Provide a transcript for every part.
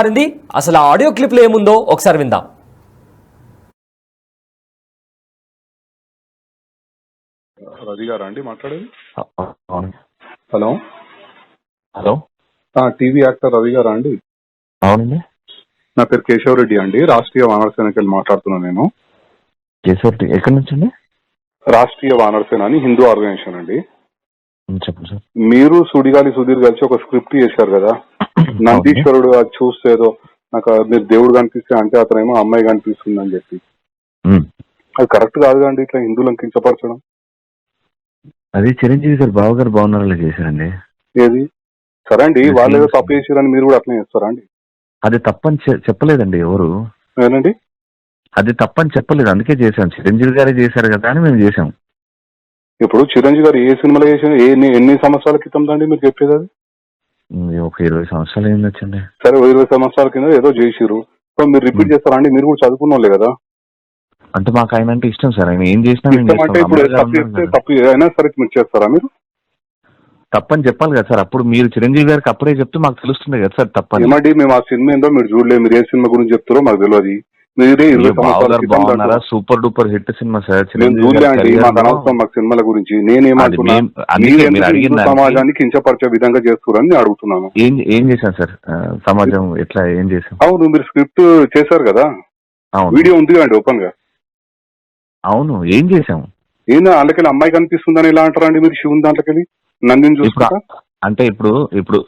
మారింది. అసలు ఆ ఆడియో క్లిప్లో ఏముందో ఒకసారి విందాం. రవి గారా అండి మాట్లాడేది? Hello hello, TV actor Ravi గారా అండి? అవునండి. నా పేరు కేశవ్ రెడ్డి అండి, రాష్ట్రీయ వానర సేనకి వెళ్ళి మాట్లాడుతున్నాను నేను. కేశవ్ రెడ్డి ఎక్కడి నుంచి అండి? రాష్ట్రీయ వానర సేన అని హిందూ ఆర్గనైజేషన్ అండి. చెప్పండి సార్. మీరు సుడిగాలి సుధీర్ కలిసి ఒక స్క్రిప్ట్ చేశారు కదా, నందీశ్వరుడు అది చూస్తే ఏదో నాకు మీరు దేవుడు కనిపిస్తే అంటే అతనేమో అమ్మాయి కనిపిస్తుంది అని చెప్పి, అది కరెక్ట్ కాదు అండి. ఇట్లా హిందువులను కించపరచడం. అది చిరంజీవి గారు బావ గారు బాగున్నారా చేశారండి. ఏది సరే అండి, వాళ్ళు ఏదో తప్పు చేసారని మీరు కూడా అట్లా చేస్తారా అండి? అది తప్పని చెప్పలేదండి ఎవరు. ఏనండి అది తప్పని చెప్పలేదు, అందుకే చేశాం. చిరంజీవి గారే చేశారు కదా అని మేము చేసాం. ఇప్పుడు చిరంజీవి గారు ఏ సినిమాలో చేసిన ఎన్ని సంవత్సరాల క్రితం అండి మీరు చెప్పేది? అది ఒక 20 సంవత్సరాలు ఏం వచ్చండి. సరే 20 సంవత్సరాల కింద ఏదో చేసిరు, సో మీరు రిపీట్ చేస్తారా అండి? మీరు కూడా చదువుకున్న వాళ్ళే కదా. అంటే మాకు ఆయన అంటే ఇష్టం సార్, ఆయన ఏం చేసినా అంటే ఇప్పుడు తప్పు అయినా సరే మీరు చేస్తారా? మీరు తప్పని చెప్పాలి కదా సార్. అప్పుడు మీరు చిరంజీవి గారికి అప్పుడే చెప్తే మాకు తెలుస్తుంది కదా సార్ తప్పని. ఏమండి మేము ఆ సినిమా ఏందో మీరు చూడలేదు, మీరు ఏ సినిమా గురించి చెప్తారో మాకు తెలియదు. మీరే 20 సంవత్సరాల super duper hit cinema sir. మాకు అనవసరం మాకు సినిమాల గురించి. నేనేమంటున్నా, సమాజాన్ని కించపరిచే విధంగా చేస్తున్నారని అడుగుతున్నాను. ఏం చేశాను సార్ సమాజం ఎట్లా ఏం చేశాను? అవును, మీరు స్క్రిప్ట్ చేశారు కదా, వీడియో ఉంది కదండి ఓపెన్ గా. అవును, ఏం చేశాము? ఏందో అందుకని అమ్మాయి కనిపిస్తుందని ఎలా అంటారండి మీరు? శివుని దాంట్లోకి నందిని చూస్తా అంటే ఇప్పుడు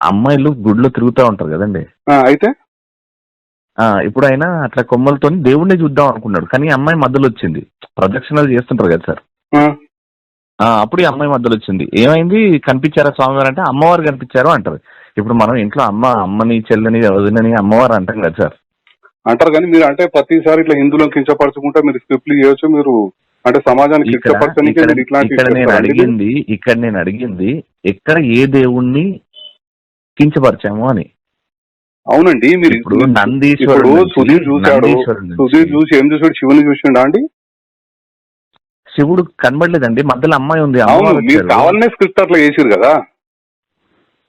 అమ్మాయిలు గుడిలో తిరుగుతూ ఉంటారు కదండి. అయితే ఇప్పుడు ఆయన అట్లా కొమ్మలతో దేవుడిని చూద్దాం అనుకున్నాడు, కానీ అమ్మాయి మధ్యలో వచ్చింది. ప్రదక్షిణలు చేస్తుంటారు కదా సార్, అప్పుడు ఈ అమ్మాయి మధ్యలో వచ్చింది. ఏమైంది, కనిపించారా స్వామివారు అంటే అమ్మవారు కనిపించారు అంటారు. ఇప్పుడు మనం ఇంట్లో అమ్మని చెల్లని వదినని అమ్మవారు అంటాం కదా సార్. అంటారు, కానీ మీరు అంటే ప్రతిసారి ఇట్లా హిందువులను కించపరచుకుంటే మీరు స్క్రిప్ట్లు చేయొచ్చు. మీరు అంటే సమాజానికి ఇక్కడ నేను అడిగింది ఎక్కడ ఏ దేవుణ్ణి కించపరిచాము అని. అవునండి, మీరు ఇప్పుడు నందీశ్వరుడు సుధీర్ చూశాడు, సుధీర్ చూసి ఏం చూసాడు? శివుని చూసిండా అండి? శివుడు కనబడలేదండి, మధ్యలో అమ్మాయి ఉంది. మీరు కావాలనే స్క్రిప్ట్ అట్లా చేసిరు కదా,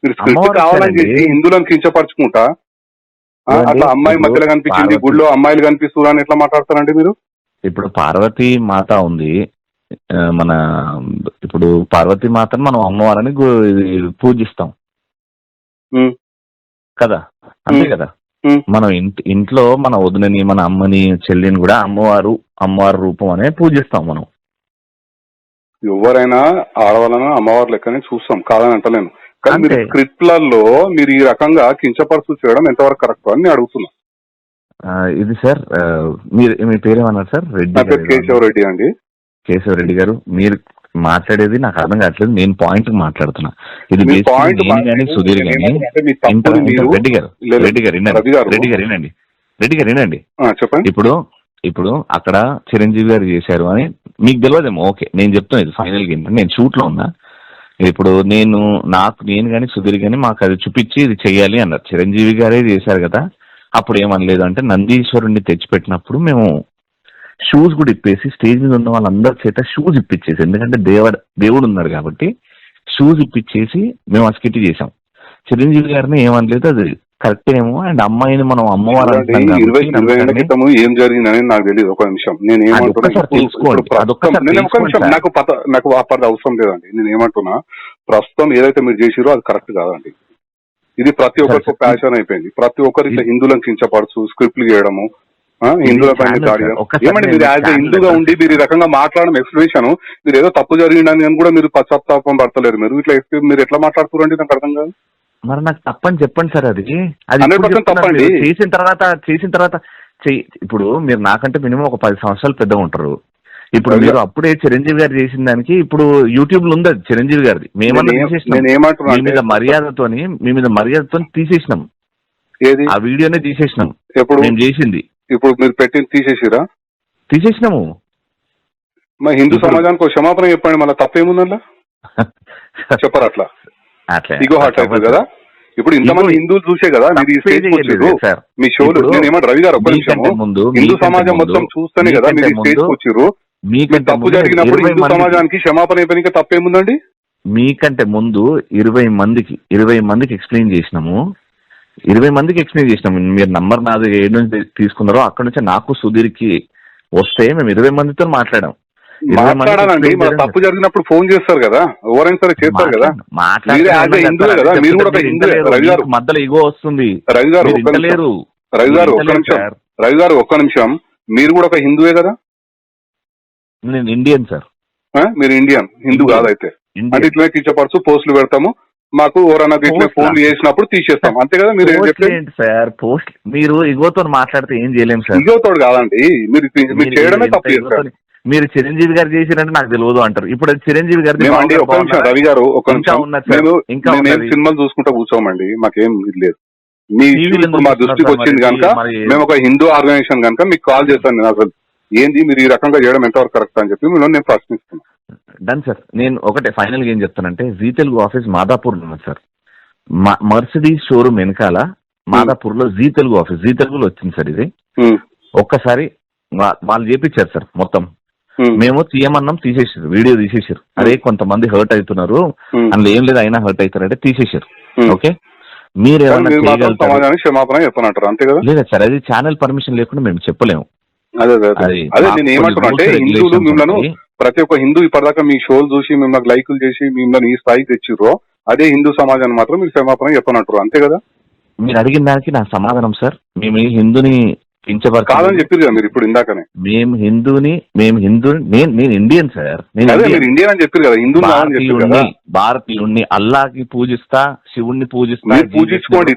మీరు స్క్రిప్ట్ కావాలని చేసి హిందువులను కించపరచుకుంటా అట్లా అమ్మాయి మధ్యలో కనిపించింది, గుడిలో అమ్మాయిలు కనిపిస్తున్నారు అని ఎట్లా మాట్లాడతారండి మీరు? ఇప్పుడు పార్వతీ మాత ఉంది మన, ఇప్పుడు పార్వతీ మాతను మనం అమ్మవారని పూజిస్తాం కదా, అంతే కదా. మనం ఇంట్లో మన వదినని మన అమ్మని చెల్లిని కూడా అమ్మవారు రూపం అనే పూజిస్తాం మనం. ఎవరైనా ఆడవాళ్ళని అమ్మవారి లెక్కనే చూస్తాం, కాదని అంటలేను. కానీ మీరు స్క్రిప్ట్లలో మీరు ఈ రకంగా కించపరుచు చేయడం ఎంతవరకు కరెక్ట్ అని అడుగుతున్నా. ఇది సార్ మీ పేరేమన్నారు సార్? రెడ్డి, కేశవ్ రెడ్డి అండి. కేశవ్ రెడ్డి గారు, మీరు మాట్లాడేది నాకు అర్థం కావట్లేదు. నేను పాయింట్ మాట్లాడుతున్నా. ఇది సుధీర్ గాని రెడ్డి గారు వినండి. చెప్పండి. ఇప్పుడు అక్కడ చిరంజీవి గారు చేశారు అని మీకు తెలియదేమో. ఓకే, నేను చెప్తాను ఇది ఫైనల్ గా. నేను షూట్ లో ఉన్నా. ఇప్పుడు నేను కానీ సుధీర్ గాని మాకు అది చూపించి ఇది చెయ్యాలి అన్నారు. చిరంజీవి గారే చేశారు కదా, అప్పుడు ఏమనలేదు. అంటే నందీశ్వరుణ్ణి తెచ్చిపెట్టినప్పుడు మేము షూస్ కూడా ఇప్పేసి స్టేజ్ మీద ఉన్న వాళ్ళందరి చేత షూస్ ఇప్పించేసి, ఎందుకంటే దేవుడు ఉన్నారు కాబట్టి షూస్ ఇప్పించేసి మేము ఆ స్కిట్ చేసాం. చిరంజీవి గారిని ఏమనలేదు, అది కరెక్ట్ ఏమో. అండ్ అమ్మాయిని మనం అమ్మవారు ఏం జరిగిందని నాకు తెలియదు. ఒక నిమిషం, నేను నాకు అవసరం లేదండి. నేను ఏమంటున్నా, ప్రస్తుతం ఏదైతే మీరు చేసిరో అది కరెక్ట్ కాదండి. ఇది ప్రతి ఒక్కరికి ప్యాషన్ అయిపోయింది. ప్రతి ఒక్కరు ఇట్లా హిందువులను కించపరచు స్క్రిప్ట్లు చేయడము, హిందువుల పైన దాడి. ఏమంటే మీరు యాజ్ ఎ హిందూగా ఉండి మీరు ఈ రకంగా మాట్లాడడం ఎక్స్ప్లెనేషన్, మీరు ఏదో తప్పు జరిగిందని కూడా మీరు పశ్చాత్తాపం పడతలేరు. మీరు ఇట్లా మీరు ఎట్లా మాట్లాడుతున్నారండి? నాకు అర్థం కాదు. మరి నాకు తప్పని చెప్పండి సార్. అది 100% తప్పండి. చేసిన తర్వాత ఇప్పుడు మీరు నాకంటే మినిమం ఒక 10 సంవత్సరాలు పెద్దగా ఉంటారు. ఇప్పుడు మీరు అప్పుడే చిరంజీవి గారు చేసిన దానికి ఇప్పుడు యూట్యూబ్ లో ఉంది అది చిరంజీవి గారిది. మేమన్నా తీసేసినాం, మీ మీద మర్యాదతో తీసేసినాం. ఆ వీడియోనే తీసేసినాం. మేము చేసింది ఇప్పుడు మీరు పెట్టింది తీసేసినాము. మరి హిందూ సమాజానికి క్షమాపణ చెప్పండి, మళ్ళీ తప్పేముందల్లా చెప్పరు. అట్లా ఇగో హార్ట్ అవుతుంది కదా. ఇప్పుడు ఇంతమంది హిందువులు చూసే కదా మీరు ఈ స్టేజ్ వచ్చారు మీ షోలు. నేను ఏమంటే రవి గారు, ఒక్క నిమిషం, హిందూ సమాజం మొత్తం చూస్తేనే కదా మీరు ఈ స్టేజ్ వచ్చారు. తప్పు జరిగినప్పుడు హిందూ సమాజానికి క్షమాపణ చెప్పడానికి తప్పేముందండి? మీకంటే ముందు 20 మందికి ఎక్స్ప్లెయిన్ చేసినాము. 20 మందికి ఎక్స్ప్లెయిన్ చేసినాం. మీరు నంబర్ నాది ఏడు నుంచి తీసుకున్నారో అక్కడ నుంచి నాకు సుధీర్కి వస్తే మేము 20 మందితో మాట్లాడాం. మాట్లాడాలండి, మన తప్పు జరిగినప్పుడు ఫోన్ చేస్తారు కదా, ఎవరైనా సరే చేస్తారు కదా. హిందువే కదా, మీరు కూడా ఒక హిందువే. రవి గారు మధ్యలో ఇగో వస్తుంది. రవి గారు ఒక్క నిమిషం, మీరు కూడా ఒక హిందువే కదా? నేను ఇండియన్ సార్. మీరు ఇండియన్, హిందూ కాదైతే. అంటే ఇట్లనే కించపరచు పోస్టులు పెడతాము, మాకు ఎవరన్నా ఇట్లా ఫోన్ చేసినప్పుడు తీసేస్తాం, అంతే కదా? మీరు ఏం చెప్పలేదు సార్. పోస్ట్ మీరు ఇగోతో మాట్లాడితే ఏం చేయలేము సార్. ఇగోతోడు కాదండి, మీరు చేయడమే తప్పు చేస్తారు. మీరు చిరంజీవి గారు చేసినట్టు నాకు తెలియదు అంటారు. ఇప్పుడు చిరంజీవి గారు ఒక్క నిమిషం రవి గారు, ఒక్క నిమిషం. మేము సినిమాలు చూసుకుంటా కూర్చోమండి, మాకేం ఇది లేదు. మీ ఇప్పుడు మా దృష్టికి వచ్చింది కనుక మేము ఒక హిందూ ఆర్గనైజేషన్ కనుక మీకు కాల్ చేశాను. నేను అసలు ఏంది మీరు ఈ రకంగా చేయడం ఎంతవరకు కరెక్ట్ అని చెప్పి మిమ్మల్ని నేను ప్రశ్నిస్తున్నాను. Done sir. నేను ఒకటే ఫైనల్ గా ఏం చెప్తానంటే, జీ తెలుగు ఆఫీస్ మాదాపూర్ లో ఉంది సార్. మర్సిడీస్ షోరూమ్ వెనకాల మాదాపూర్ లో జీ తెలుగు ఆఫీస్, జీ తెలుగులో వచ్చింది సార్ ఇది. ఒక్కసారి వాళ్ళు చేపించారు సార్ మొత్తం. మేము తీయమన్నాం, తీసేసారు, వీడియో తీసేసారు. అదే కొంతమంది హర్ట్ అవుతున్నారు, అందులో ఏం లేదు అయినా హర్ట్ అవుతారంటే తీసేసారు. ఓకే, మీరు ఏమన్నా క్షమాపణ చెప్పనంటారు అంతే కదా? లేదా సార్, అది ఛానల్ పర్మిషన్ లేకుండా మేము చెప్పలేము. అదే నేను ఏమంటున్నా అంటే, హిందువులు మిమ్మల్ని, ప్రతి ఒక్క హిందూ ఇప్పటిదాకా మీ షోలు చూసి మిమ్మల్ని లైకులు చేసి మిమ్మల్ని ఈ స్థాయికి తెచ్చిర్రో, అదే హిందూ సమాజాన్ని మాత్రం మీరు క్షమాపణ చెప్పనంటారు అంతే కదా? మీరు అడిగిన దానికి నా సమాధానం సార్, మేము హిందూని కాదని చెప్పారు కదా మీరు ఇప్పుడు ఇందాకనే. నేను ఇండియన్ సార్. మీరు ఇండియన్ అని చెప్పారు కదా, హిందూ భారతీయుణ్ణి, అల్లాకి పూజిస్తా, శివుణ్ణి పూజిస్తా. మీరు పూజించుకోండి.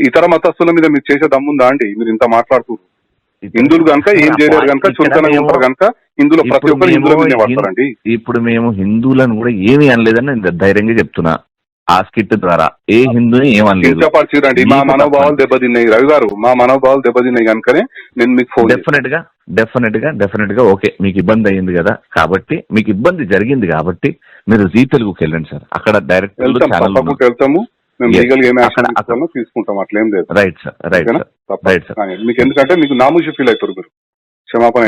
ఇతర మతస్థుల మీద మీరు చేసే దమ్ముందా అండి? మీరు ఇంత మాట్లాడుతున్నారు. హిందువులు కనుక ఏం చేయలేరు కనుక, చులకనగా ఉంటారు కనుక హిందువులు ప్రతి ఒక్కరు హిందువుల మీద పడతారండి. ఇప్పుడు మేము హిందువులను కూడా ఏమీ అనలేదని నేను ధైర్యంగా చెప్తున్నా. ఆ స్కిట్ ద్వారా ఏ హిందూని ఏమనలేదు. మా మనోభావాలు దెబ్బతిన్నాయి రవి గారు, మా మనోభావాలు దెబ్బతిన్నాయి కనుకనే నేను మీకు ఫోన్. డెఫినెట్ గా ఓకే, మీకు ఇబ్బంది అయ్యింది కదా, కాబట్టి మీకు ఇబ్బంది జరిగింది కాబట్టి మీరు జీ తెలుగుకి వెళ్ళండి సార్. అక్కడ డైరెక్ట్ వెళ్తాము, మేము లీగల్ గా ఏమైనా తీసుకుంటాం, అట్లేం లేదు. Right sir. మీకు ఎందుకంటే మీకు నామూషి ఫీల్ అవుతారు మీరు. క్షమాపణ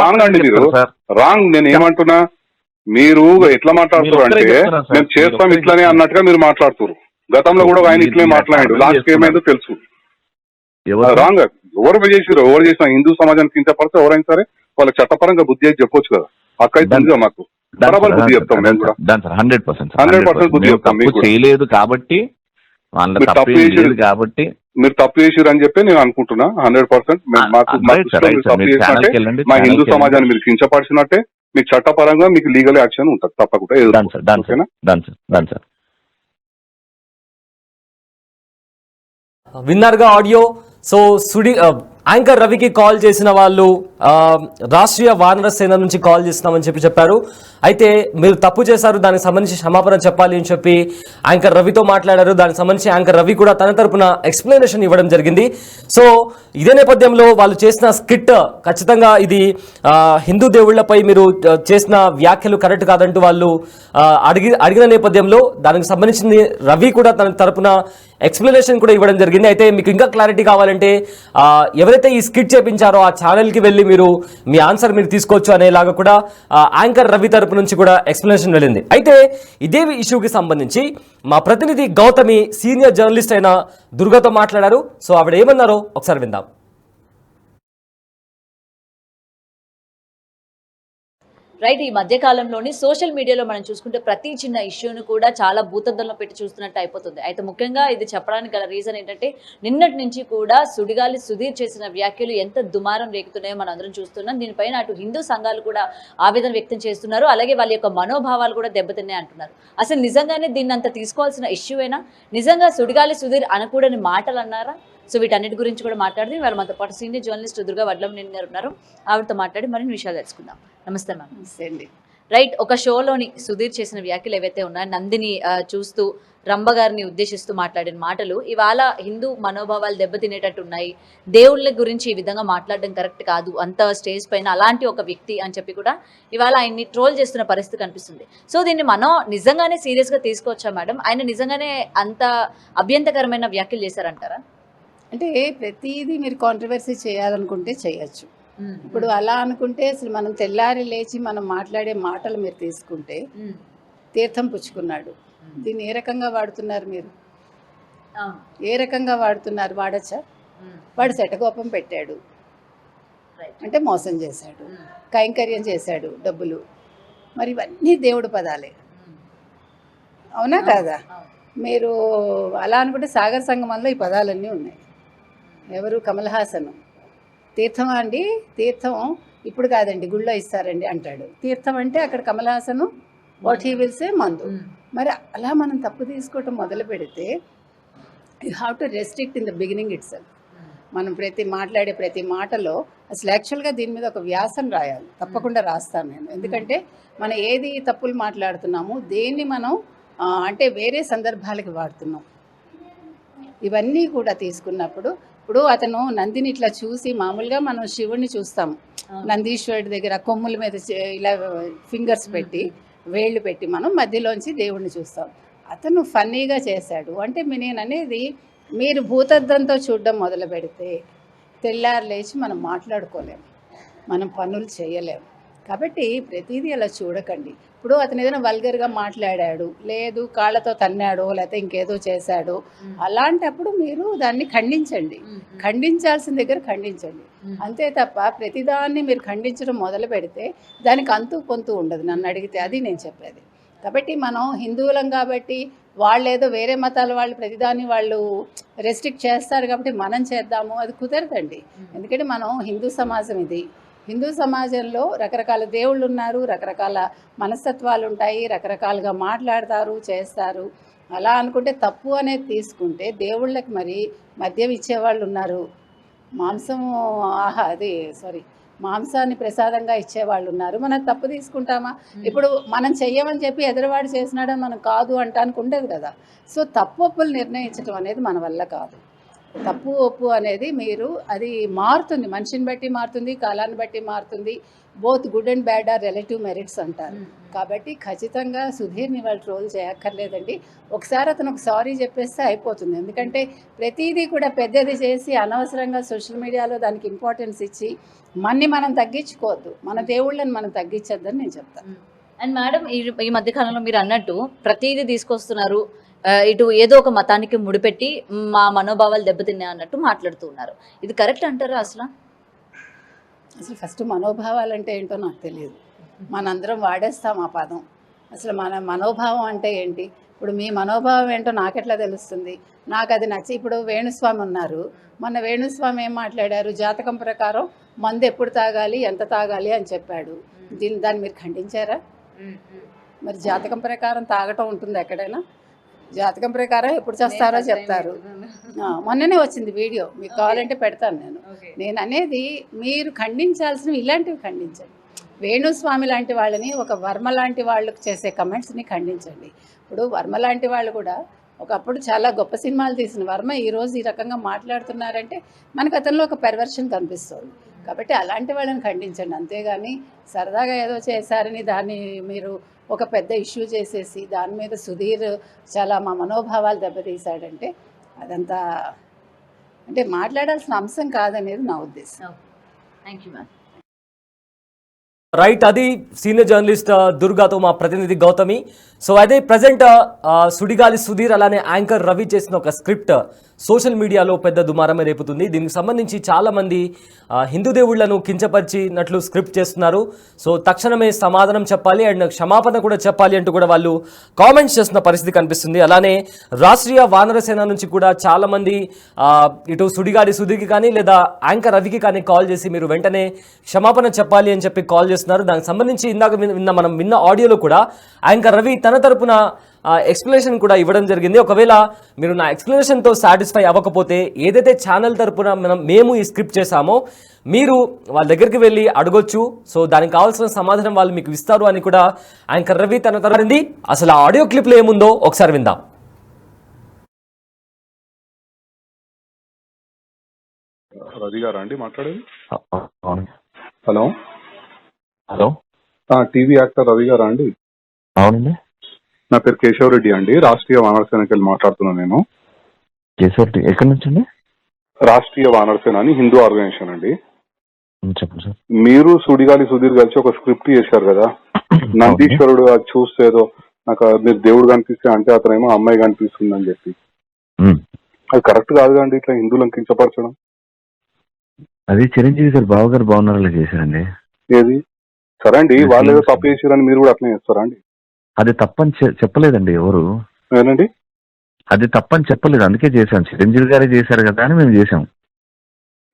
రాంగ్ అండి, మీరు రాంగ్. నేను ఏమంటున్నా, మీరు ఎట్లా మాట్లాడుతారు అంటే, మేము చేస్తాం ఇట్లానే అన్నట్టుగా మీరు మాట్లాడుతున్నారు. గతంలో కూడా ఆయన ఇట్లనే మాట్లాడాడు, లాస్ట్ ఏమైందో తెలుసు. రాంగ్. ఎవరు చేసినా హిందూ సమాజానికి కించపడితే ఎవరైనా సరే వాళ్ళకి చట్టపరంగా బుద్ధి అయితే చెప్పొచ్చు కదా. అక్కడ మాకు బరాబర్ బుద్ధి చెప్తాం. 100% బుద్ధి చెప్తాం. చేయలేదు కాబట్టి, మీరు తప్పు చేసిరు అని చెప్పి నేను అనుకుంటున్నా. 100% మా హిందూ సమాజాన్ని మీరు కించపరిచినట్టే, మీకు చట్టపరంగా మీకు లీగల్ యాక్షన్ ఉంటుంది తప్పకుండా. విన్నారుగా ఆడియో. సో యాంకర్ రవికి కాల్ చేసిన వాళ్ళు రాష్ట్రీయ వానర సేన నుంచి కాల్ చేస్తున్నామని చెప్పారు. అయితే మీరు తప్పు చేశారు, దానికి సంబంధించి క్షమాపణ చెప్పాలి అని చెప్పి యాంకర్ రవితో మాట్లాడారు. దానికి సంబంధించి యాంకర్ రవి కూడా తన తరపున ఎక్స్ప్లెనేషన్ ఇవ్వడం జరిగింది. సో ఇదే నేపథ్యంలో వాళ్ళు చేసిన స్కిట్ ఖచ్చితంగా ఇది హిందూ దేవుళ్లపై మీరు చేసిన వ్యాఖ్యలు కరెక్ట్ కాదంటూ వాళ్ళు అడిగిన నేపథ్యంలో దానికి సంబంధించింది రవి కూడా తన తరపున ఎక్స్ప్లెనేషన్ కూడా ఇవ్వడం జరిగింది. అయితే మీకు ఇంకా క్లారిటీ కావాలంటే ఎవరైతే ఈ స్కిట్ చేపించారో ఆ ఛానల్కి వెళ్ళి మీరు మీ ఆన్సర్ మీరు తీసుకోవచ్చు అనేలాగా కూడా యాంకర్ రవి తరపు నుంచి కూడా ఎక్స్ప్లెనేషన్ వెళ్ళింది. అయితే ఇదే ఇష్యూకి సంబంధించి మా ప్రతినిధి గౌతమి సీనియర్ జర్నలిస్ట్ అయిన దుర్గతో మాట్లాడారు. సో ఆవిడ ఏమన్నారో ఒకసారి విందాం. రైట్, ఈ మధ్య కాలంలోని సోషల్ మీడియాలో మనం చూసుకుంటే ప్రతి చిన్న ఇష్యూను కూడా చాలా భూతద్దంలో పెట్టి చూస్తున్నట్టు అయిపోతుంది. అయితే ముఖ్యంగా ఇది చెప్పడానికి గల రీజన్ ఏంటంటే, నిన్నటి నుంచి కూడా సుడిగాలి సుధీర్ చేసిన వ్యాఖ్యలు ఎంత దుమారం రేగుతున్నాయో మనం అందరం చూస్తున్నాం. దీనిపైన అటు హిందూ సంఘాలు కూడా ఆవేదన వ్యక్తం చేస్తున్నారు, అలాగే వాళ్ళ యొక్క మనోభావాలు కూడా దెబ్బతిన్నాయి అంటున్నారు. అసలు నిజంగానే దీన్ని అంత తీసుకోవాల్సిన ఇష్యూ అయినా, నిజంగా సుడిగాలి సుధీర్ అనకూడని మాటలు అన్నారా? సో వీటన్నిటి గురించి కూడా మాట్లాడి వాళ్ళు మనతో పాటు సీనియర్ జర్నలిస్ట్ దుర్గా వడ్లంనేని గారు ఉన్నారు. ఆవిడతో మాట్లాడి మరిన్ని విషయాలు తెలుసుకుందాం. నమస్తే మ్యామ్. నమస్తే అండి. రైట్, ఒక షోలోని సుధీర్ చేసిన వ్యాఖ్యలు ఏవైతే ఉన్నాయో, నందిని చూస్తూ రంభ గారిని ఉద్దేశిస్తూ మాట్లాడిన మాటలు ఇవాళ హిందూ మనోభావాలు దెబ్బతినేటట్టు ఉన్నాయి. దేవుళ్ళ గురించి ఈ విధంగా మాట్లాడడం కరెక్ట్ కాదు, అంత స్టేజ్ పైన అలాంటి ఒక వ్యక్తి అని చెప్పి కూడా ఇవాళ ఆయన్ని ట్రోల్ చేస్తున్న పరిస్థితి కనిపిస్తుంది. సో దీన్ని మనం నిజంగానే సీరియస్గా తీసుకోవచ్చా మేడం? ఆయన నిజంగానే అంత అభ్యంతకరమైన వ్యాఖ్యలు చేశారంటారా? అంటే ప్రతిదీ మీరు కాంట్రవర్సీ చేయాలనుకుంటే చేయొచ్చు. ఇప్పుడు అలా అనుకుంటే అసలు మనం తెల్లారి లేచి మనం మాట్లాడే మాటలు మీరు తీసుకుంటే తీర్థం పుచ్చుకున్నాడు, దీన్ని ఏ రకంగా వాడుతున్నారు మీరు? అవును. ఏ రకంగా వాడుతున్నారు? వాడచ్చా? వాడు శటకోపం పెట్టాడు రైట్. అంటే మోసం చేశాడు, కైంకర్యం చేశాడు, డబ్బులు, మరి ఇవన్నీ దేవుడి పదాలే, అవునా కాదా? మీరు అలా అనుకుంటే సాగర్ సంగమంలో ఈ పదాలన్నీ ఉన్నాయి. ఎవరు? కమల్ హాసన్. తీర్థమా అండి? తీర్థం ఇప్పుడు కాదండి, గుళ్ళో ఇస్తారండి అంటాడు. తీర్థం అంటే అక్కడ Kamal Haasan what he will say మందు. మరి అలా మనం తప్పు తీసుకోవటం మొదలు పెడితే you have to restrict in the beginning it self. మనం మాట్లాడే ప్రతి మాటలో అసలు యాక్చువల్గా దీని మీద ఒక వ్యాసం రాయాలి, తప్పకుండా రాస్తాను నేను. ఎందుకంటే మనం ఏది తప్పులు మాట్లాడుతున్నాము, దేన్ని మనం అంటే వేరే సందర్భాలకి వాడుతున్నాం, ఇవన్నీ కూడా తీసుకున్నప్పుడు ఇప్పుడు అతను నందిని ఇట్లా చూసి, మామూలుగా మనం శివుడిని చూస్తాం నందీశ్వరుడి దగ్గర కొమ్ముల మీద ఇలా ఫింగర్స్ పెట్టి వేళ్ళు పెట్టి మనం మధ్యలోంచి దేవుడిని చూస్తాం. అతను ఫన్నీగా చేశాడు అంటే నేను అనేది, మీరు భూతద్దంతో చూడడం మొదలు పెడితే తెల్లారు లేచి మనం మాట్లాడుకోలేము, మనం పనులు చేయలేము. కాబట్టి ప్రతిదీ అలా చూడకండి. ఇప్పుడు అతను ఏదైనా వల్గర్గా మాట్లాడాడు, లేదు కాళ్ళతో తన్నాడో లేకపోతే ఇంకేదో చేశాడో, అలాంటప్పుడు మీరు దాన్ని ఖండించండి, ఖండించాల్సిన దగ్గర ఖండించండి. అంతే తప్ప ప్రతిదాన్ని మీరు ఖండించడం మొదలు పెడితే దానికి అంతు పొంతు ఉండదు, నన్ను అడిగితే. అది నేను చెప్పేది. కాబట్టి మనం హిందువులం కాబట్టి వాళ్ళు ఏదో వేరే మతాల వాళ్ళు ప్రతిదాన్ని వాళ్ళు రెస్ట్రిక్ట్ చేస్తారు కాబట్టి మనం చేద్దాము, అది కుదరదండి. ఎందుకంటే మనం హిందూ సమాజం ఇది. హిందూ సమాజంలో రకరకాల దేవుళ్ళు ఉన్నారు, రకరకాల మనస్తత్వాలు ఉంటాయి, రకరకాలుగా మాట్లాడతారు, చేస్తారు. అలా అనుకుంటే తప్పు అనేది తీసుకుంటే దేవుళ్ళకి మరి మద్యం ఇచ్చేవాళ్ళు ఉన్నారు, మాంసాన్ని ప్రసాదంగా ఇచ్చేవాళ్ళు ఉన్నారు. మనం తప్పు తీసుకుంటామా? ఇప్పుడు మనం చెయ్యమని చెప్పి ఎదురువాడు చేసినాడని మనం కాదు అంటానికి ఉండదు కదా. సో తప్పు ఒప్పులు నిర్ణయించడం అనేది మన వల్ల కాదు. తప్పు ఒప్పు అనేది అది మారుతుంది, మనిషిని బట్టి మారుతుంది, కాలాన్ని బట్టి మారుతుంది. Both good and bad or relative merits అంటారు. కాబట్టి ఖచ్చితంగా సుధీర్ని వాళ్ళు ట్రోల్ చేయక్కర్లేదండి. ఒకసారి అతను ఒక సారీ చెప్పేస్తే అయిపోతుంది. ఎందుకంటే ప్రతిదీ కూడా పెద్దది చేసి అనవసరంగా సోషల్ మీడియాలో దానికి ఇంపార్టెన్స్ ఇచ్చి మనం తగ్గించుకోవద్దు, మన దేవుళ్ళని మనం తగ్గించొద్దని నేను చెప్తాను. అండ్ మేడం, ఈ మధ్య కాలంలో మీరు అన్నట్టు ప్రతిదీ తీసుకొస్తున్నారు, ఇటు ఏదో ఒక మతానికి ముడిపెట్టి మా మనోభావాలు దెబ్బతిన్నా అన్నట్టు మాట్లాడుతూ ఉన్నారు. ఇది కరెక్ట్ అంటారా? అసలు ఫస్ట్ మనోభావాలు అంటే ఏంటో నాకు తెలియదు, మనందరం వాడేస్తాం ఆ పదం. అసలు మన మనోభావం అంటే ఏంటి? ఇప్పుడు మీ మనోభావం ఏంటో నాకెట్లా తెలుస్తుంది? నాకు అది నచ్చి, ఇప్పుడు వేణుస్వామి ఉన్నారు, మొన్న వేణుస్వామి ఏం మాట్లాడారు? జాతకం ప్రకారం మందు ఎప్పుడు తాగాలి, ఎంత తాగాలి అని చెప్పాడు. దాన్ని మీరు ఖండించారా? మరి జాతకం ప్రకారం తాగటం ఉంటుంది ఎక్కడైనా? జాతకం ప్రకారం ఎప్పుడు చేస్తారో చెప్తారు. మొన్ననే వచ్చింది వీడియో, మీకు కావాలంటే పెడతాను నేను అనేది మీరు ఖండించాల్సినవి ఇలాంటివి ఖండించండి. వేణుస్వామి లాంటి వాళ్ళని, ఒక వర్మ లాంటి వాళ్ళకి చేసే కమెంట్స్ని ఖండించండి. ఇప్పుడు వర్మ లాంటి వాళ్ళు కూడా ఒకప్పుడు చాలా గొప్ప సినిమాలు తీసిన వర్మ ఈరోజు ఈ రకంగా మాట్లాడుతున్నారంటే మనకు అతనిలో ఒక పెర్వర్షన్ కనిపిస్తుంది. కాబట్టి అలాంటి వాళ్ళని ఖండించండి, అంతేగాని సరదాగా ఏదో చేశారని దాన్ని మీరు ఒక పెద్ద ఇష్యూ చేసేసి దాని మీద సుధీర్ చాలా మా మనోభావాలు దెబ్బతీశాడంటే అదంతా అంటే మాట్లాడాల్సిన అంశం కాదనేది నా ఉద్దేశం. Thank you ma'am. రైట్, అది సీనియర్ జర్నలిస్ట్ దుర్గాతో మా ప్రతినిధి గౌతమి. సో అదే ప్రజెంట్ సుడిగాలి సుధీర్ అలానే యాంకర్ రవి చేసిన ఒక స్క్రిప్ట్ సోషల్ మీడియాలో పెద్ద దుమారమే రేపుతుంది. దీనికి సంబంధించి చాలామంది హిందూ దేవుళ్లను కించపరిచినట్లు స్క్రిప్ట్ చేస్తున్నారు. సో తక్షణమే సమాధానం చెప్పాలి అండ్ క్షమాపణ కూడా చెప్పాలి అంటూ కూడా వాళ్ళు కామెంట్స్ చేస్తున్న పరిస్థితి కనిపిస్తుంది. అలానే రాష్ట్రీయ వానర సేన నుంచి కూడా చాలామంది ఇటు సుడిగాలి సుధీర్కి కానీ లేదా యాంకర్ రవికి కానీ కాల్ చేసి మీరు వెంటనే క్షమాపణ చెప్పాలి అని చెప్పి కాల్ చేస్తున్నారు. దానికి సంబంధించి ఇందాక మనం విన్న ఆడియోలో కూడా యాంకర్ రవి తన తరపున ఎక్స్ప్లెనేషన్ కూడా ఇవ్వడం జరిగింది. ఒకవేళ మీరు నా ఎక్స్ప్లెనేషన్తో సాటిస్ఫై అవ్వకపోతే ఏదైతే ఛానల్ తరపున మేము ఈ స్క్రిప్ట్ చేశామో మీరు వాళ్ళ దగ్గరికి వెళ్ళి అడగొచ్చు. సో దానికి కావాల్సిన సమాధానం వాళ్ళు మీకు ఇస్తారు అని కూడా యాంకర్ రవి తన తరపున. అసలు ఆ ఆడియో క్లిప్లో ఏముందో ఒకసారి విందాం. రవి గారా అండి మాట్లాడేది? Hello hello, TV actor Ravi గారా అండి? అవునండి, నా పేరు కేశవ్ రెడ్డి అండి, రాష్ట్రీయ వానర సేనకి వెళ్ళి మాట్లాడుతున్నాను నేను. కేశవ్ రెడ్డి ఎక్కడి నుంచి అండి? రాష్ట్రీయ వానర సేన అని హిందూ ఆర్గనైజేషన్ అండి. చెప్పండి సార్. మీరు సుడిగాలి సుధీర్ కలిసి ఒక స్క్రిప్ట్ చేశారు కదా, నందీశ్వరుడు అది చూస్తే ఏదో నాకు మీరు దేవుడు కనిపిస్తే అంటే అతనేమో అమ్మాయి కనిపిస్తుంది అని చెప్పి ఉమ్. అది కరెక్ట్ కాదు కండి ఇట్లా హిందువులను కించపరచడం. అది చిరంజీవి గారు బావగారు బాగున్నారా చేశారండి. ఏది సరే అండి, వాళ్ళు ఏదో తప్పు చేసారని మీరు కూడా అట్లనే చేస్తారా అండి? అది తప్పని చెప్పలేదండి ఎవరు, ఏనండి అది తప్పని చెప్పలేదు, అందుకే చేశాం. చిరంజీవి గారే చేశారు కదా అని మేము చేసాం.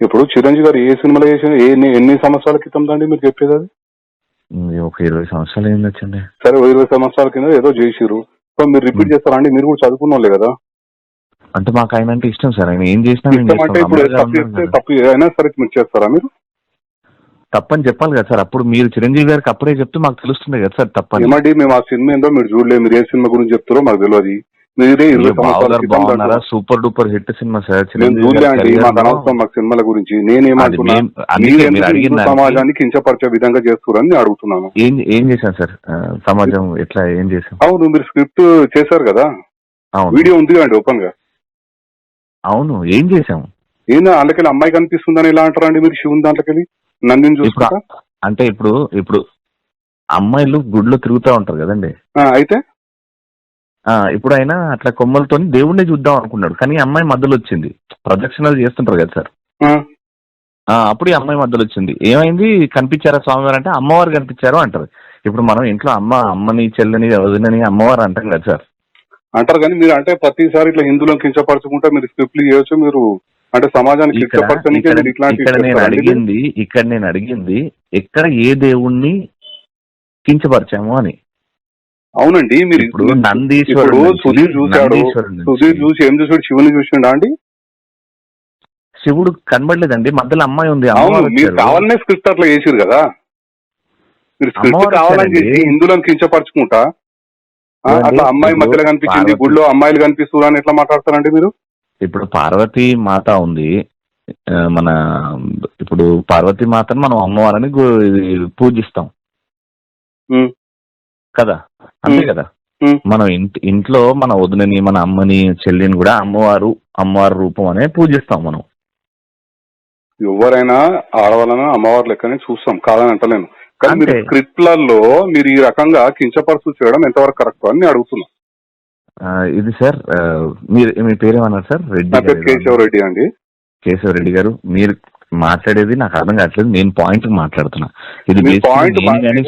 ఇప్పుడు చిరంజీవి గారు ఏ సినిమాలో చేసిన ఎన్ని సంవత్సరాల క్రితం దండి మీరు చెప్పేది? అది ఒక 20 సంవత్సరాలు ఏం వచ్చండి. సరే 20 సంవత్సరాల కింద ఏదో చేసిరు, సో మీరు రిపీట్ చేస్తారా అండి? మీరు కూడా చదువుకున్న వాళ్ళే కదా. అంటే మాకు ఆయన అంటే ఇష్టం సార్, ఆయన ఏం చేసినా మేము ఇష్టం అంటే చేస్తాం. ఇప్పుడు అమ్మగారు తప్పు చేస్తే ఉన్నారు కదా. తప్పు అయినా సరే మీరు చేస్తారా? మీరు తప్పని చెప్పాలి కదా సార్, అప్పుడు మీరు చిరంజీవి గారికి అప్పుడే చెప్తే మాకు తెలుస్తుంది కదా సార్ తప్పని. ఏమండి మేము ఆ సినిమా ఏందో మీరు చూడలేదు, మీరు ఏ సినిమా గురించి చెప్తారో మాకు తెలియదు. మీరే 20 సంవత్సరాల క్రితం బాగున్నారా super duper hit cinema sir మేము చిరంజీవి చూడలే గారి అండి, మాకు career లో. అనవసరం మాకు సినిమాల గురించి. నేనేమంటున్నా, అందుకే మీరు మీరు ఎందుకు అడిగిన హిందూ దానికి సమాజాన్ని కించపరిచే విధంగా చేస్తున్నారని నేను అడుగుతున్నాను. ఏం చేశాం సార్, సమాజం ఎట్లా ఏం చేశాం? అవును, మీరు స్క్రిప్ట్ చేశారు కదా, అవును వీడియో ఉంది కదండి ఓపెన్ గా. అవును ఏం చేశాం? ఏందా అందుకని అమ్మాయి కనిపిస్తుందని ఎలా అంటారండి మీరు? శివుని దాంట్లోకి నందిని ఇప్పుడు చూసుకుంటా అంటే ఇప్పుడు అమ్మాయిలు గుడిలో తిరుగుతూ ఉంటారు కదండి. అయితే ఇప్పుడు ఆయన అట్లా కొమ్మలతో దేవుణ్ణి చూద్దాం అనుకున్నాడు, కానీ ఈ అమ్మాయి మధ్యలో వచ్చింది. ప్రదక్షిణలు చేస్తుంటారు కదా సార్, అప్పుడు ఈ అమ్మాయి మధ్యలో వచ్చింది. ఏమైంది, కనిపించారా స్వామివారు అంటే అమ్మవారు కనిపించారు అంటారు. ఇప్పుడు మనం ఇంట్లో అమ్మని చెల్లని వదినని అమ్మవారు అంటాం కదా సార్. అంటారు, కానీ మీరు అంటే ప్రతిసారి ఇట్లా హిందువులను కించపరచుకుంటే మీరు స్క్రిప్ట్లు చేయొచ్చు. మీరు అంటే సమాజాన్ని కించపరచడానికి మీరు ఇట్లాంటి ఇక్కడ నేను అడిగింది ఎక్కడ ఏ దేవుణ్ణి కించపరిచాము అని. అవునండి, మీరు ఇప్పుడు నందీశ్వరుడు సుధీర్ చూశాడు, సుధీర్ చూసి ఏం చూసాడు? శివుని చూసిండా అండి? శివుడు కనబడలేదండి, మధ్యలో అమ్మాయి ఉంది. అవును, మీరు కావాలనే స్క్రిప్ట్ అట్లా చేసిరు కదా. మీరు స్క్రిప్ట్ కావాలని చేసి హిందువులను కించపరచుకుంటా అట్లా అమ్మాయి మధ్యలో కనిపించింది, గుడిలో అమ్మాయిలు కనిపిస్తున్నారు అని ఎట్లా మాట్లాడతారండి మీరు? ఇప్పుడు పార్వతీ మాత ఉంది మన, ఇప్పుడు పార్వతీ మాతను మనం అమ్మవారని పూజిస్తాం కదా, అంతే కదా. మనం ఇంట్లో మన వదినని మన అమ్మని చెల్లిని కూడా అమ్మవారు రూపం అనే పూజిస్తాం మనం. ఎవరైనా ఆడవాళ్ళని అమ్మవారి లెక్కనే చూస్తాం, కాదని అంటలేను. కానీ మీరు స్క్రిప్ట్లలో మీరు ఈ రకంగా కించపరుచు చేయడం ఎంతవరకు కరెక్ట్ అని నేను అడుగుతున్నా. ఇది సార్ మీ పేరేమన్నారు సార్? కేశవ రెడ్డి అండి. కేశవ రెడ్డి గారు, మీరు మాట్లాడేది నాకు అర్థం కావట్లేదు. నేను పాయింట్ మాట్లాడుతున్నా. ఇది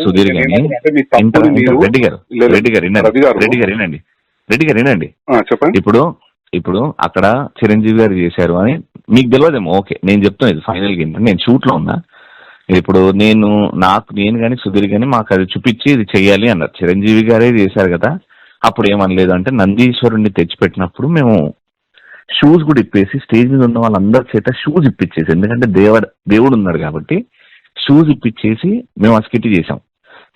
సుధీర్ గాని రెడ్డి గారు వినండి. చెప్పండి. ఇప్పుడు అక్కడ చిరంజీవి గారు చేశారు అని మీకు తెలియదేమో, ఓకే నేను చెప్తాను. ఇది ఫైనల్ గా నేను షూట్ లో ఉన్నా. ఇప్పుడు నేను కానీ సుధీర్ గాని మాకు అది చూపించి ఇది చెయ్యాలి అన్నారు. చిరంజీవి గారే చేశారు కదా, అప్పుడు ఏమనలేదు. అంటే నందీశ్వరుణ్ణి తెచ్చిపెట్టినప్పుడు మేము షూస్ కూడా ఇప్పేసి స్టేజ్ మీద ఉన్న వాళ్ళందరి చేత షూస్ ఇప్పించేసి, ఎందుకంటే దేవుడు ఉన్నాడు కాబట్టి షూస్ ఇప్పించేసి మేము ఆ స్కిట్ చేసాం.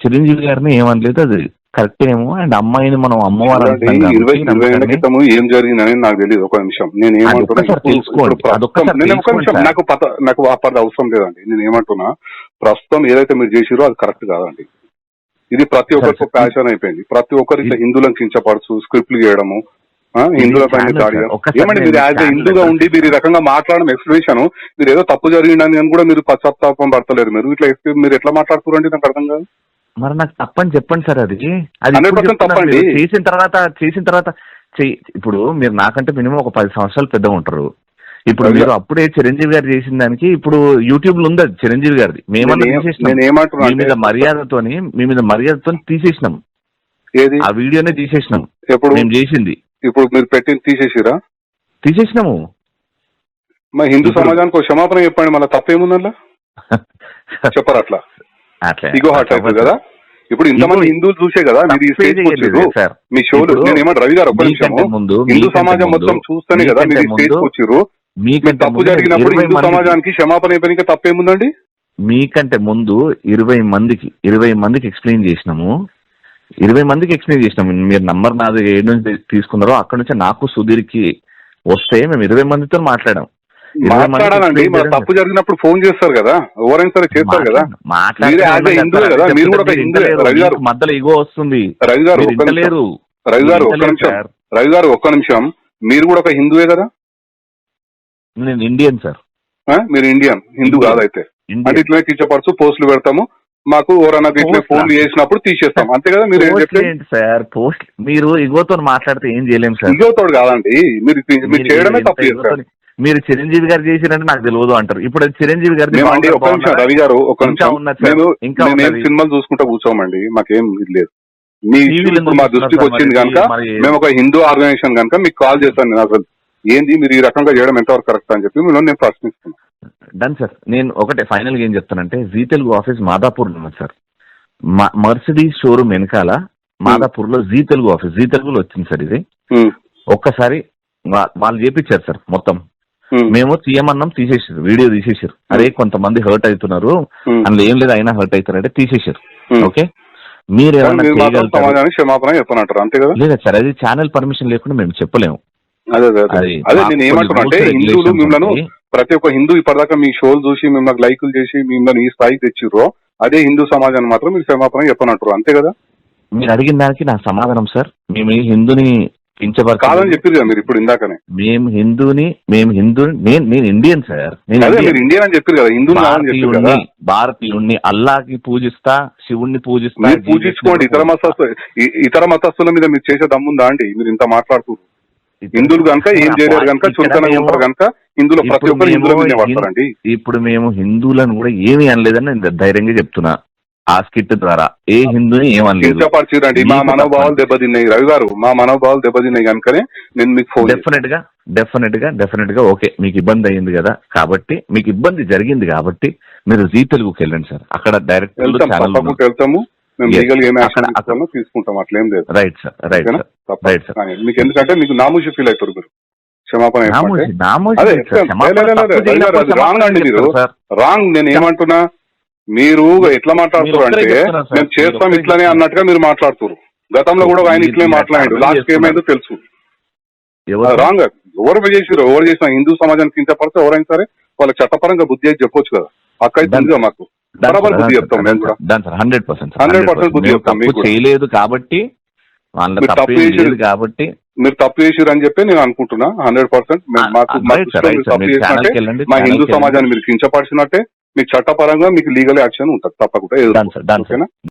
చిరంజీవి గారిని ఏమనలేదు, అది కరెక్ట్ ఏమో. అండ్ అమ్మాయిని మనం అమ్మవారు ఏం జరిగిందని నాకు తెలియదు. ఒక నిమిషం, నేను ఏమంటున్నా నాకు అవసరం లేదండి. నేను ఏమంటున్నా, ప్రస్తుతం ఏదైతే మీరు చేసిరో అది కరెక్ట్ కాదండి. ఇది ప్రతి ఒక్కరికి ప్యాషన్ అయిపోయింది. ప్రతి ఒక్కరికి హిందువులను కించపరచు స్క్రిప్ట్లు చేయడము, హిందువులపైన దాడి. ఏమంటే మీరు యాజ్ హిందూగా ఉండి మీరు ఈ రకంగా మాట్లాడడం ఎక్స్ప్లెనేషన్, మీరు ఏదో తప్పు జరిగిందని కూడా మీరు పశ్చాత్తాపం పడతలేరు. మీరు ఎట్లా మాట్లాడుతున్నారండి? నాకు అర్థం కాదు. మరి నాకు తప్పని చెప్పండి సార్. అది 100% తప్పండి. చేసిన తర్వాత ఇప్పుడు మీరు నాకంటే మినిమం ఒక 10 సంవత్సరాలు పెద్దగా ఉంటారు. ఇప్పుడు మీరు అప్పుడే చిరంజీవి గారు చేసిన దానికి ఇప్పుడు యూట్యూబ్ లో ఉంది అది చిరంజీవి గారిది. మేమన్నా మీ మీద మర్యాదతో తీసేసినాం, ఆ వీడియోనే తీసేసినాం. మేము చేసింది ఇప్పుడు మీరు పెట్టింది తీసేసినాము. మరి హిందూ సమాజానికి క్షమాపణ చెప్పండి, మళ్ళీ తప్పేముందల్లా చెప్పరు. అట్లా ఇగో హార్ట్ అవుతుంది కదా. ఇప్పుడు ఇంతమంది హిందువులు చూసే కదా మీరు ఈ స్టేజ్ వచ్చారు మీ షోలు. నేను ఏమంటే రవి గారు, ఒక్క నిమిషం, హిందూ సమాజం మొత్తం చూస్తేనే కదా మీరు ఈ స్టేజ్ వచ్చారు. తప్పు జరిగినప్పుడు హిందూ సమాజానికి క్షమాపణ చెప్పడానికి తప్పేముందండి? మీకంటే ముందు 20 మందికి ఎక్స్ప్లెయిన్ చేసినాము. 20 మందికి ఎక్స్ప్లెయిన్ చేసినాము. మీరు నంబర్ నాది ఏడు నుంచి తీసుకున్నారో అక్కడ నుంచి నాకు సుధీర్కి వస్తే మేము 20 మందితో మాట్లాడాం. మాట్లాడాలండి. మన తప్పు జరిగినప్పుడు ఫోన్ చేస్తారు కదా, ఎవరైనా సరే చేస్తారు కదా. హిందువే కదా, మీరు కూడా హిందువే. రవి గారు మధ్యలో ఇగో వస్తుంది. రవి గారు ఒక్క నిమిషం, మీరు కూడా ఒక హిందువే కదా? నేను ఇండియన్ సార్. మీరు ఇండియన్, హిందూ కాదైతే అంటే ఇట్లనే కించపరచు పోస్టులు పెడతాము, మాకు ఎవరన్నా ఇట్లా ఫోన్ చేసినప్పుడు తీసేస్తాం, అంతే కదా? మీరు ఏం చెప్పండి సార్, పోస్ట్ మీరు ఇగోతో మాట్లాడితే ఏం చేయలేము సార్. ఇగోతోడు కాదండి, మీరు చేయడమే తప్పు చేస్తారు. మీరు చిరంజీవి గారు చేసినట్టు నాకు తెలియదు అంటారు. ఇప్పుడు చిరంజీవి గారు ఒక నిమిషం రవి గారు, ఒక నిమిషం, మేము సినిమాలు చూసుకుంటా కూర్చోమండి, మాకేం ఇది లేదు. మీ ఇప్పుడు మా దృష్టికి వచ్చింది కనుక మేము ఒక హిందూ ఆర్గనైజేషన్ కనుక మీకు కాల్ చేశాను. నేను అసలు ఏంది మీరు ఈ రకంగా చేయడం ఎంతవరకు కరెక్ట్ అని చెప్పి మిమ్మల్ని నేను ప్రశ్నిస్తున్నాను. Done sir. నేను ఒకటే ఫైనల్ గా ఏం చెప్తానంటే, జీ తెలుగు ఆఫీస్ మాదాపూర్ లో ఉంది సార్. మర్సిడీస్ షోరూమ్ వెనకాల మాదాపూర్ లో జీ తెలుగు ఆఫీస్, జీ తెలుగులో వచ్చింది సార్ ఇది. ఒక్కసారి వాళ్ళు చేపించారు సార్ మొత్తం. మేము తీయమన్నాం, తీసేసారు, వీడియో తీసేసారు. అరే కొంతమంది హర్ట్ అవుతున్నారు, అందులో ఏం లేదు అయినా హర్ట్ అవుతారంటే తీసేసారు. ఓకే, మీరు ఏమన్నా చేయగలుగుతారు? క్షమాపణ చెప్పనంటారు, అంతే కదా? లేదా సార్, అది ఛానల్ పర్మిషన్ లేకుండా మేము చెప్పలేము. అదే నేను ఏమంటున్నా అంటే, హిందువులు మిమ్మల్ని, ప్రతి ఒక్క హిందూ ఇప్పటిదాకా మీ షోలు చూసి మిమ్మల్ని లైకులు చేసి మిమ్మల్ని ఈ స్థాయికి తెచ్చిర్రో, అదే హిందూ సమాజాన్ని మాత్రం మీరు క్షమాపణ చెప్పనంటారు, అంతే కదా? మీరు అడిగిన దానికి నా సమాధానం సార్, మేము హిందూని కాదని చెప్పారు కదా మీరు ఇప్పుడు ఇందాకనే. నేను ఇండియన్ సార్, మీరు ఇండియన్ అని చెప్పారు కదా, హిందూ భారతీయుణ్ణి, అల్లాకి పూజిస్తా, శివుణ్ణి పూజిస్తా. పూజించుకోండి. ఇతర మతస్థుల మీద మీరు చేసే దమ్ముందా అండి? మీరు ఇంత మాట్లాడుతున్నారు. హిందువులు కనుక ఏం చేయలేరు కనుక, చులకనగా ఉంటారు కనుక హిందువులు ప్రతి ఒక్కరు హిందువుల మీద పడతారండి. ఇప్పుడు మేము హిందువులను కూడా ఏమీ అనలేదని నేను ధైర్యంగా చెప్తున్నా. ఆ స్కిట్ ద్వారా ఏ హిందూని ఏమనలేదు. కించపరిచిరండి, మా మనోభావాలు దెబ్బతిన్నాయి రవి గారు, మా మనోభావాలు దెబ్బతిన్నాయి కనుకనే నేను మీకు ఫోన్. డెఫినెట్ గా ఓకే, మీకు ఇబ్బంది అయ్యింది కదా, కాబట్టి మీకు ఇబ్బంది జరిగింది కాబట్టి మీరు జీ తెలుగుకి వెళ్ళండి సార్. అక్కడ డైరెక్ట్ వెళ్తాము, మేము లీగల్ ఏం యాక్షన్ తీసుకుంటాం, అట్లేం లేదు. Right sir, right sir. మీకు ఎందుకంటే మీకు నామూషి ఫీల్ అవుతారు మీరు. క్షమాపణ రాంగ్ అండి, మీరు రాంగ్. నేను ఏమంటున్నా, మీరు ఎట్లా మాట్లాడుతున్నారు అంటే, మేము చేస్తాం ఇట్లానే అన్నట్టుగా మీరు మాట్లాడుతున్నారు. గతంలో కూడా ఆయన ఇట్లనే మాట్లాడాడు, లాస్ట్ ఏమైందో తెలుసు. రాంగ్. ఎవరు చేసినా హిందూ సమాజానికి కించపడితే ఎవరైనా సరే వాళ్ళకి చట్టపరంగా బుద్ధి అయితే చెప్పొచ్చు కదా. అక్కడ మాకు బరాబర్ బుద్ధి చెప్తాం, మేము కూడా 100% బుద్ధి చెప్తాం. చేయలేదు కాబట్టి, మీరు తప్పు చేసిరు అని చెప్పి నేను అనుకుంటున్నా. 100% తప్పు చేసినట్టే, మా హిందూ సమాజాన్ని మీరు కించపరిచినట్టే, మీకు చట్టపరంగా మీకు లీగల్ యాక్షన్ ఉంటుంది తప్పకుండా.